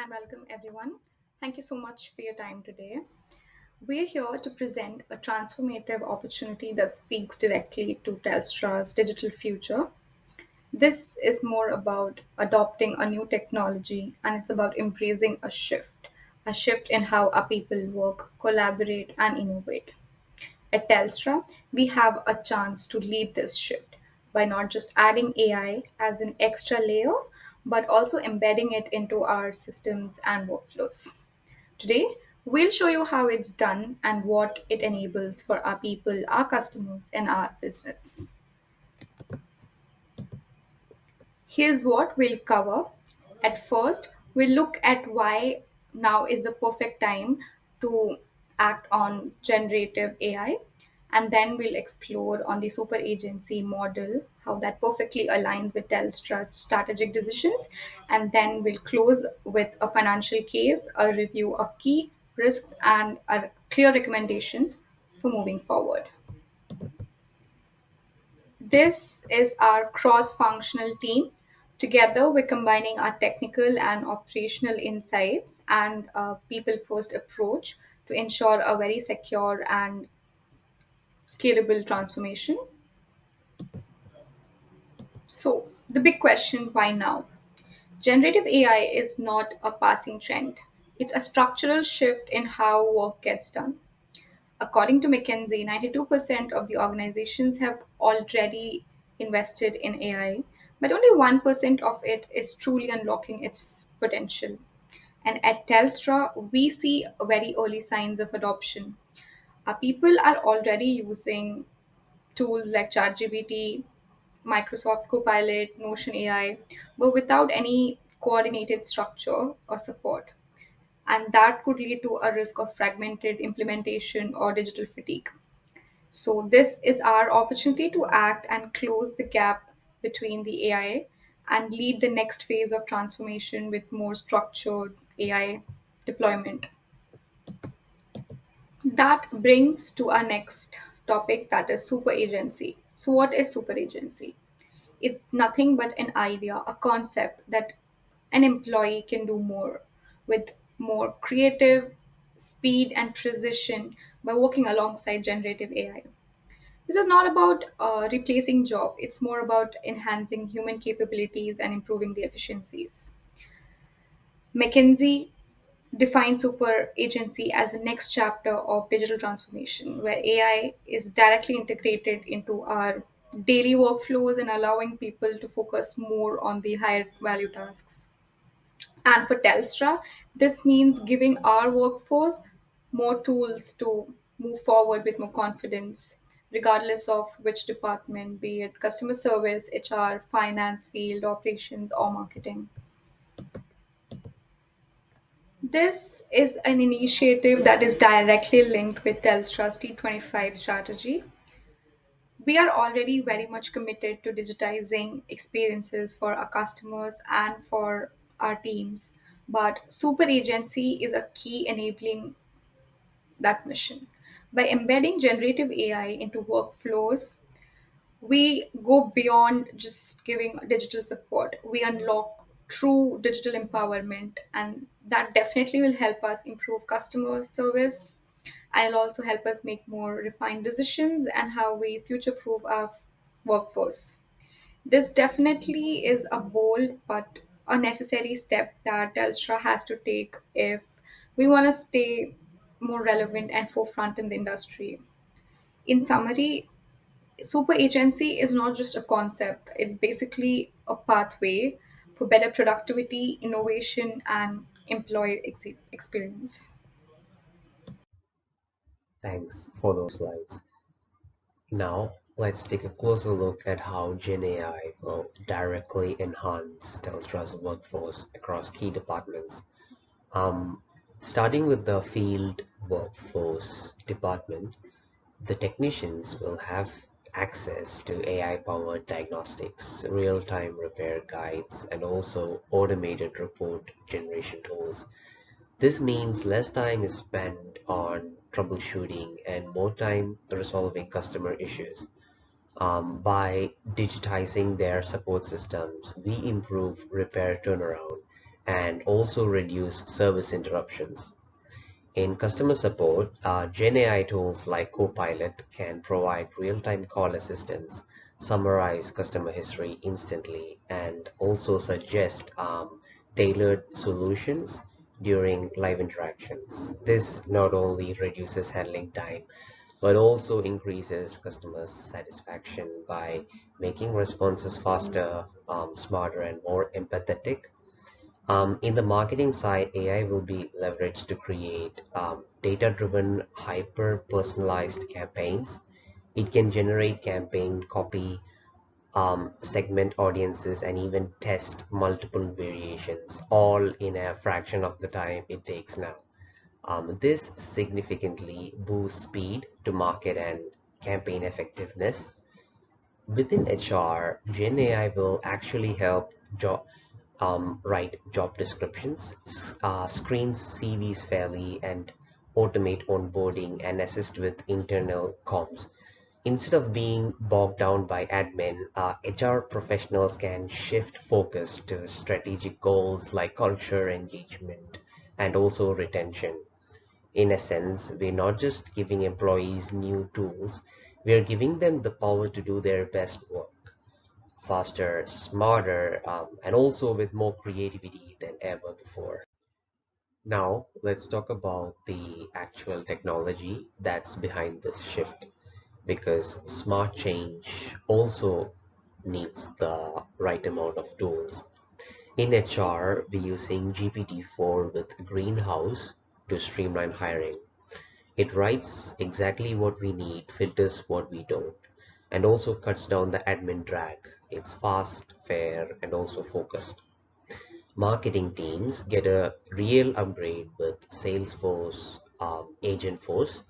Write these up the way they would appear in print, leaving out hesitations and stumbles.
and welcome everyone. Thank you so much for your time today. We're here to present a transformative opportunity that speaks directly to Telstra's digital future. This is more about adopting a new technology and it's about embracing a shift in how our people work, collaborate, and innovate. At Telstra, we have a chance to lead this shift by not just adding AI as an extra layer, but also embedding it into our systems and workflows. Today, we'll show you how it's done and what it enables for our people, our customers, and our business. Here's what we'll cover. At first, we'll look at why now is the perfect time to act on generative AI. And then we'll explore on the super agency model, how that perfectly aligns with Telstra's strategic decisions. And then we'll close with a financial case, a review of key risks, and our clear recommendations for moving forward. This is our cross functional team. Together, we're combining our technical and operational insights and a people first approach to ensure a very secure and scalable transformation. So, the big question, why now? Generative AI is not a passing trend, it's a structural shift in how work gets done. According to McKinsey, 92% of the organizations have already invested in AI, but only 1% of it is truly unlocking its potential. And at Telstra, we see very early signs of adoption. Our people are already using tools like ChatGPT, Microsoft Copilot, Notion AI, but without any coordinated structure or support. And that could lead to a risk of fragmented implementation or digital fatigue. So, this is our opportunity to act and close the gap between the AI and lead the next phase of transformation with more structured AI deployment. That brings to our next topic, that is super agency. So, what is super agency? It's nothing but an idea, a concept that an employee can do more with more creative speed and precision by working alongside generative AI. This is not about replacing job. It's more about enhancing human capabilities and improving the efficiencies. McKinsey defines super agency as the next chapter of digital transformation, where AI is directly integrated into our daily workflows and allowing people to focus more on the higher value tasks. And for Telstra, this means giving our workforce more tools to move forward with more confidence, regardless of which department, be it customer service, HR, finance, field, operations, or marketing. This is an initiative that is directly linked with Telstra's T25 strategy. We are already very much committed to digitizing experiences for our customers and for our teams. But super agency is a key enabling that mission. By embedding generative AI into workflows, we go beyond just giving digital support. We unlock true digital empowerment, and that definitely will help us improve customer service and it'll also help us make more refined decisions and how we future proof our workforce. This definitely is a bold but a necessary step that Telstra has to take if we want to stay more relevant and forefront in the industry. In summary, super agency is not just a concept, it's basically a pathway for better productivity, innovation, and employee experience. Thanks for those slides. Now, let's take a closer look at how Gen AI will directly enhance Telstra's workforce across key departments. Um, Starting with the field workforce department, the technicians will have access to AI-powered diagnostics, real-time repair guides, and also automated report generation tools. This means less time is spent on troubleshooting and more time resolving customer issues. By digitizing their support systems, we improve repair turnaround and also reduce service interruptions. In customer support, Gen AI tools like Copilot can provide real-time call assistance, summarize customer history instantly, and also suggest tailored solutions during live interactions. This not only reduces handling time, but also increases customer satisfaction by making responses faster, smarter, and more empathetic. In the marketing side, AI will be leveraged to create data-driven, hyper-personalized campaigns. It can generate campaign copy, segment audiences, and even test multiple variations, all in a fraction of the time it takes now. This significantly boosts speed to market and campaign effectiveness. Within HR, Gen AI will actually help write job descriptions, screen CVs fairly, and automate onboarding and assist with internal comms. Instead of being bogged down by admin, HR professionals can shift focus to strategic goals like culture, engagement, and also retention. In a sense, we're not just giving employees new tools, we're giving them the power to do their best work faster, smarter, and also with more creativity than ever before. Now, let's talk about the actual technology that's behind this shift because smart change also needs the right amount of tools. In HR, we're using GPT-4 with Greenhouse to streamline hiring. It writes exactly what we need, filters what we don't, and also cuts down the admin drag. It's fast, fair, and also focused. Marketing teams get a real upgrade with Salesforce Agentforce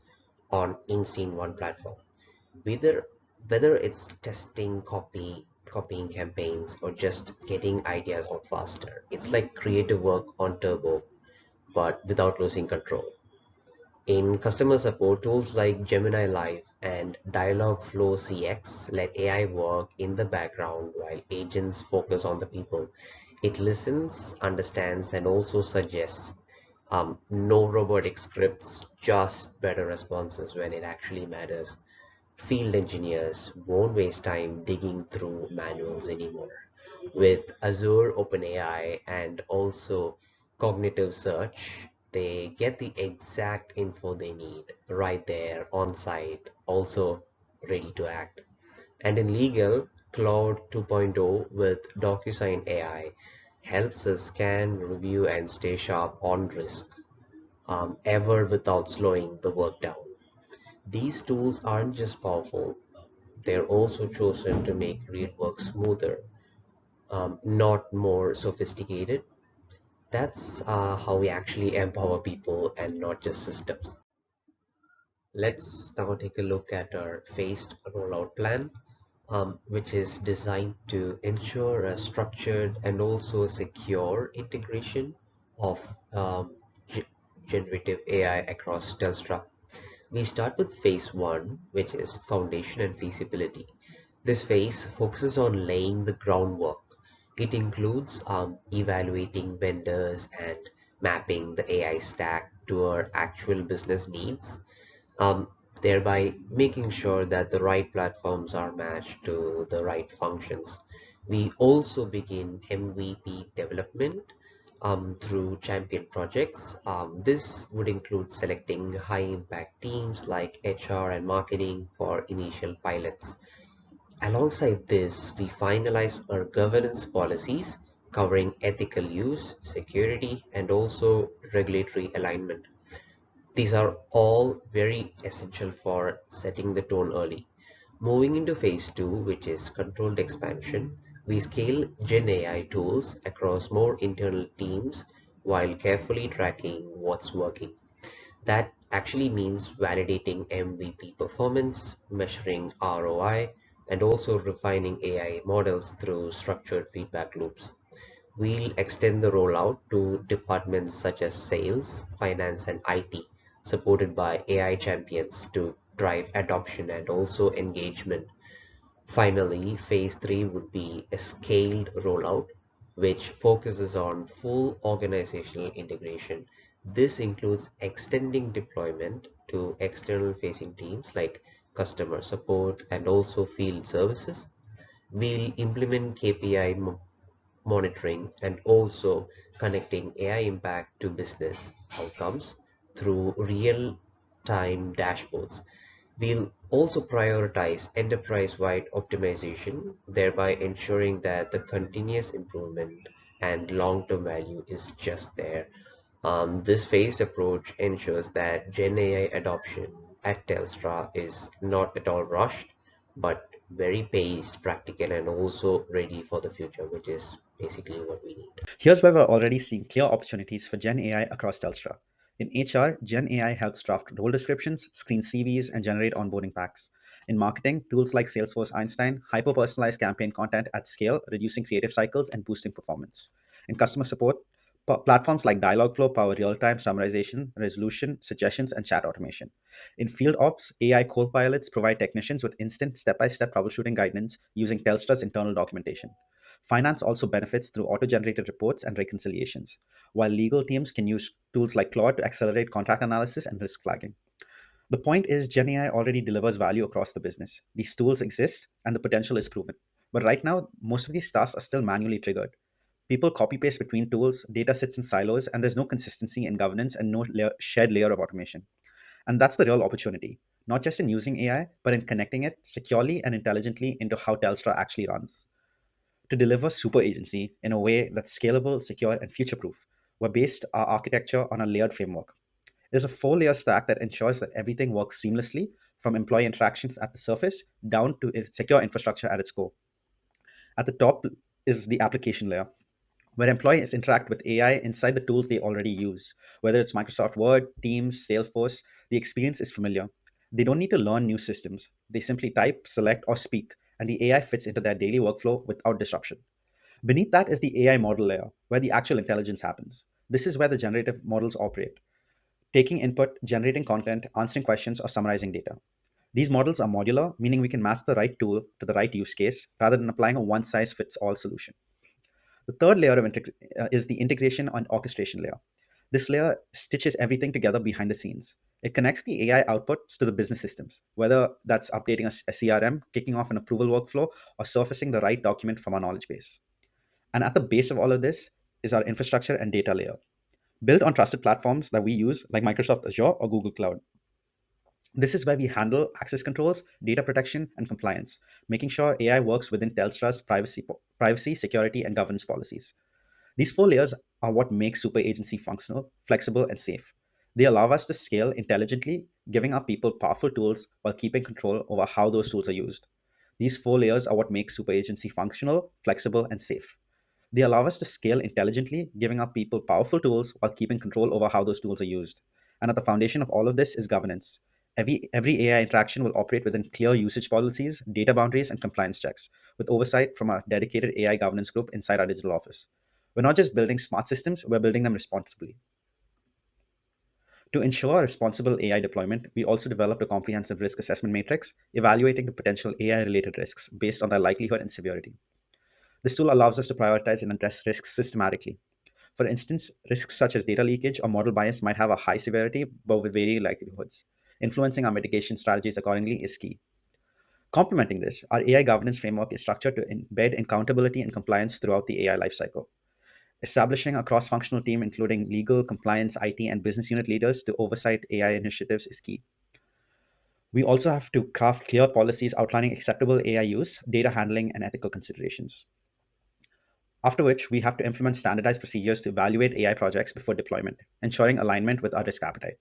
on in one platform. Whether whether it's testing copying campaigns or just getting ideas out faster, it's like creative work on turbo, but without losing control. In customer support, tools like Gemini Live and Dialogflow CX let AI work in the background while agents focus on the people. It listens, understands, and also suggests. No robotic scripts, just better responses when it actually matters. Field engineers won't waste time digging through manuals anymore. With Azure OpenAI and also cognitive search, they get the exact info they need right there on site, also ready to act. And in legal, Cloud 2.0 with DocuSign AI helps us scan, review, and stay sharp on risk, ever without slowing the work down. These tools aren't just powerful, they're also chosen to make real work smoother, not more sophisticated. That's how we actually empower people and not just systems. Let's now take a look at our phased rollout plan, which is designed to ensure a structured and also secure integration of generative AI across Telstra. We start with phase one, which is foundation and feasibility. This phase focuses on laying the groundwork. It includes evaluating vendors and mapping the AI stack to our actual business needs, um, thereby making sure that the right platforms are matched to the right functions. We also begin MVP development through champion projects. This would include selecting high impact teams like HR and marketing for initial pilots. Alongside this, we finalize our governance policies covering ethical use, security, and also regulatory alignment. These are all very essential for setting the tone early. Moving into phase two, which is controlled expansion, we scale Gen AI tools across more internal teams while carefully tracking what's working. That actually means validating MVP performance, measuring ROI, and also refining AI models through structured feedback loops. We'll extend the rollout to departments such as sales, finance, and IT, supported by AI champions to drive adoption and also engagement. Finally, phase three would be a scaled rollout. which focuses on full organizational integration. This includes extending deployment to external facing teams like customer support and also field services. We'll implement KPI monitoring and also connecting AI impact to business outcomes through real-time dashboards. We'll also prioritize enterprise-wide optimization, thereby ensuring that the continuous improvement and long-term value is just there. This phased approach ensures that Gen AI adoption at Telstra is not at all rushed, but very paced, practical, and also ready for the future, which is basically what we need. Here's where we're already seeing clear opportunities for Gen AI across Telstra. In HR, Gen AI helps draft role descriptions, screen CVs, and generate onboarding packs. In marketing, tools like Salesforce Einstein hyper personalize campaign content at scale, reducing creative cycles and boosting performance. In customer support, platforms like Dialogflow power real time summarization, resolution, suggestions, and chat automation. In field ops, AI co pilots provide technicians with instant step by step troubleshooting guidance using Telstra's internal documentation. Finance also benefits through auto generated reports and reconciliations, while legal teams can use tools like Claude to accelerate contract analysis and risk flagging. The point is, Gen AI already delivers value across the business. These tools exist and the potential is proven. But right now, most of these tasks are still manually triggered. People copy paste between tools, data sits in silos, and there's no consistency in governance and no shared layer of automation. And that's the real opportunity, not just in using AI, but in connecting it securely and intelligently into how Telstra actually runs. To deliver super agency in a way that's scalable, secure, and future proof, we're based our architecture on a layered framework. There's a four-layer stack that ensures that everything works seamlessly from employee interactions at the surface down to secure infrastructure at its core. At the top is the application layer, where employees interact with AI inside the tools they already use. Whether it's Microsoft Word, Teams, Salesforce, the experience is familiar. They don't need to learn new systems. They simply type, select, or speak, and the AI fits into their daily workflow without disruption. Beneath that is the AI model layer, where the actual intelligence happens. This is where the generative models operate, taking input, generating content, answering questions, or summarizing data. These models are modular, meaning we can match the right tool to the right use case rather than applying a one size fits all solution. The third layer of is the integration and orchestration layer. This layer stitches everything together behind the scenes. It connects the AI outputs to the business systems, whether that's updating a CRM, kicking off an approval workflow, or surfacing the right document from our knowledge base. And at the base of all of this is our infrastructure and data layer, built on trusted platforms that we use like Microsoft Azure or Google Cloud. This is where we handle access controls, data protection, and compliance, making sure AI works within Telstra's privacy, security, and governance policies. These four layers are what make super agency functional, flexible, and safe. They allow us to scale intelligently, giving our people powerful tools while keeping control over how those tools are used. These four layers are what make super agency functional, flexible, and safe. They allow us to scale intelligently, giving our people powerful tools while keeping control over how those tools are used. And at the foundation of all of this is governance. Every AI interaction will operate within clear usage policies, data boundaries, and compliance checks, with oversight from a dedicated AI governance group inside our digital office. We're not just building smart systems, we're building them responsibly. To ensure responsible AI deployment, we also developed a comprehensive risk assessment matrix evaluating the potential AI related risks based on their likelihood and severity. This tool allows us to prioritize and address risks systematically. For instance, risks such as data leakage or model bias might have a high severity but with varying likelihoods. Influencing our mitigation strategies accordingly is key. Complementing this, our AI governance framework is structured to embed accountability and compliance throughout the AI lifecycle. Establishing a cross functional team, including legal, compliance, IT, and business unit leaders to oversight AI initiatives, is key. We also have to craft clear policies outlining acceptable AI use, data handling, and ethical considerations. After which, we have to implement standardized procedures to evaluate AI projects before deployment, ensuring alignment with our risk appetite.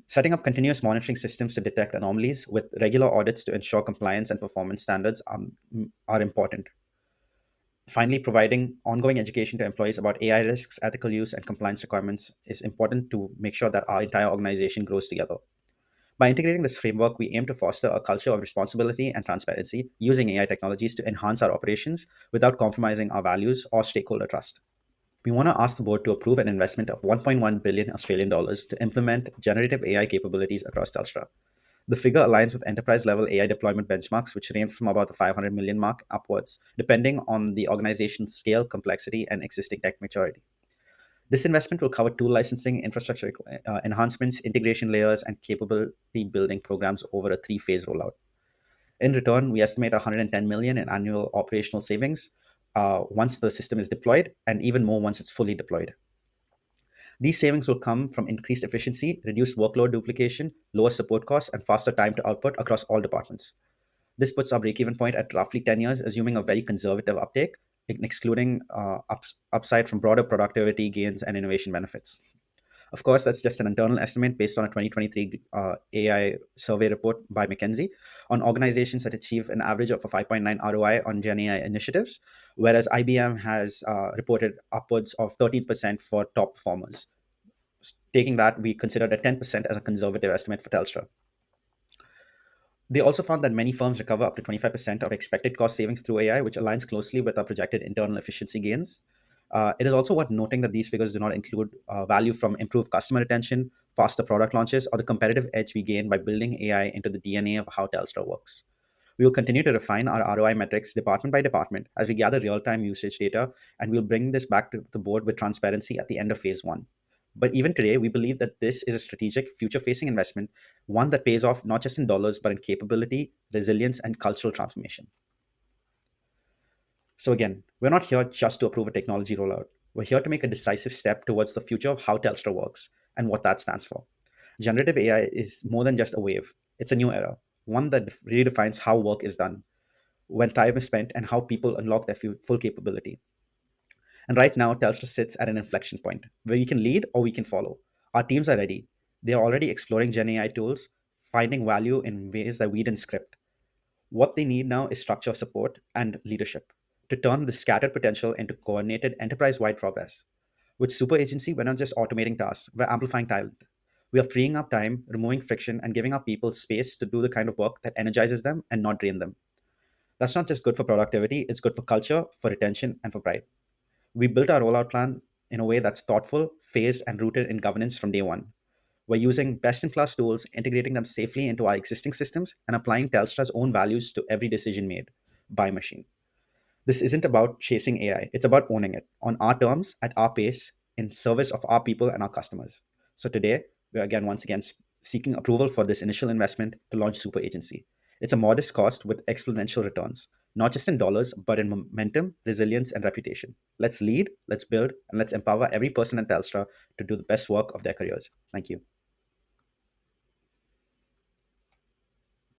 Setting up continuous monitoring systems to detect anomalies with regular audits to ensure compliance and performance standards are important. Finally, providing ongoing education to employees about AI risks, ethical use, and compliance requirements is important to make sure that our entire organization grows together. By integrating this framework, we aim to foster a culture of responsibility and transparency, using AI technologies to enhance our operations without compromising our values or stakeholder trust. We want to ask the board to approve an investment of 1.1 billion Australian dollars to implement generative AI capabilities across Telstra. The figure aligns with enterprise level AI deployment benchmarks, which range from about the 500 million mark upwards, depending on the organization's scale, complexity, and existing tech maturity. This investment will cover tool licensing, infrastructure enhancements, integration layers, and capability building programs over a three-phase rollout. In return, we estimate 110 million in annual operational savings once the system is deployed, and even more once it's fully deployed. These savings will come from increased efficiency, reduced workload duplication, lower support costs, and faster time to output across all departments. This puts our break-even point at roughly 10 years, assuming a very conservative uptake, excluding upside from broader productivity gains and innovation benefits. Of course, that's just an internal estimate based on a 2023 AI survey report by McKinsey on organizations that achieve an average of a 5.9 ROI on Gen AI initiatives, whereas IBM has reported upwards of 13% for top performers. Taking that, we considered a 10% as a conservative estimate for Telstra. They also found that many firms recover up to 25% of expected cost savings through AI, which aligns closely with our projected internal efficiency gains. It is also worth noting that these figures do not include value from improved customer retention, faster product launches, or the competitive edge we gain by building AI into the DNA of how Telstra works. We will continue to refine our ROI metrics department by department as we gather real time usage data, and we'll bring this back to the board with transparency at the end of phase one. But even today, we believe that this is a strategic, future facing investment, one that pays off not just in dollars, but in capability, resilience, and cultural transformation. So, again, we're not here just to approve a technology rollout. We're here to make a decisive step towards the future of how Telstra works and what that stands for. Generative AI is more than just a wave, it's a new era, one that redefines how work is done, when time is spent, and how people unlock their full capability. And right now, Telstra sits at an inflection point where we can lead or we can follow. Our teams are ready. They are already exploring Gen AI tools, finding value in ways that we didn't script. What they need now is structure, support, and leadership to turn the scattered potential into coordinated enterprise wide progress. With SuperAgency, we're not just automating tasks, we're amplifying talent. We are freeing up time, removing friction, and giving our people space to do the kind of work that energizes them and not drain them. That's not just good for productivity, it's good for culture, for retention, and for pride. We built our rollout plan in a way that's thoughtful, phased, and rooted in governance from day one. We're using best in class tools, integrating them safely into our existing systems, and applying Telstra's own values to every decision made by machine. This isn't about chasing AI, it's about owning it on our terms, at our pace, in service of our people and our customers. So today, we're once again seeking approval for this initial investment to launch Super Agency. It's a modest cost with exponential returns, not just in dollars, but in momentum, resilience, and reputation. Let's lead, let's build, and let's empower every person at Telstra to do the best work of their careers. Thank you.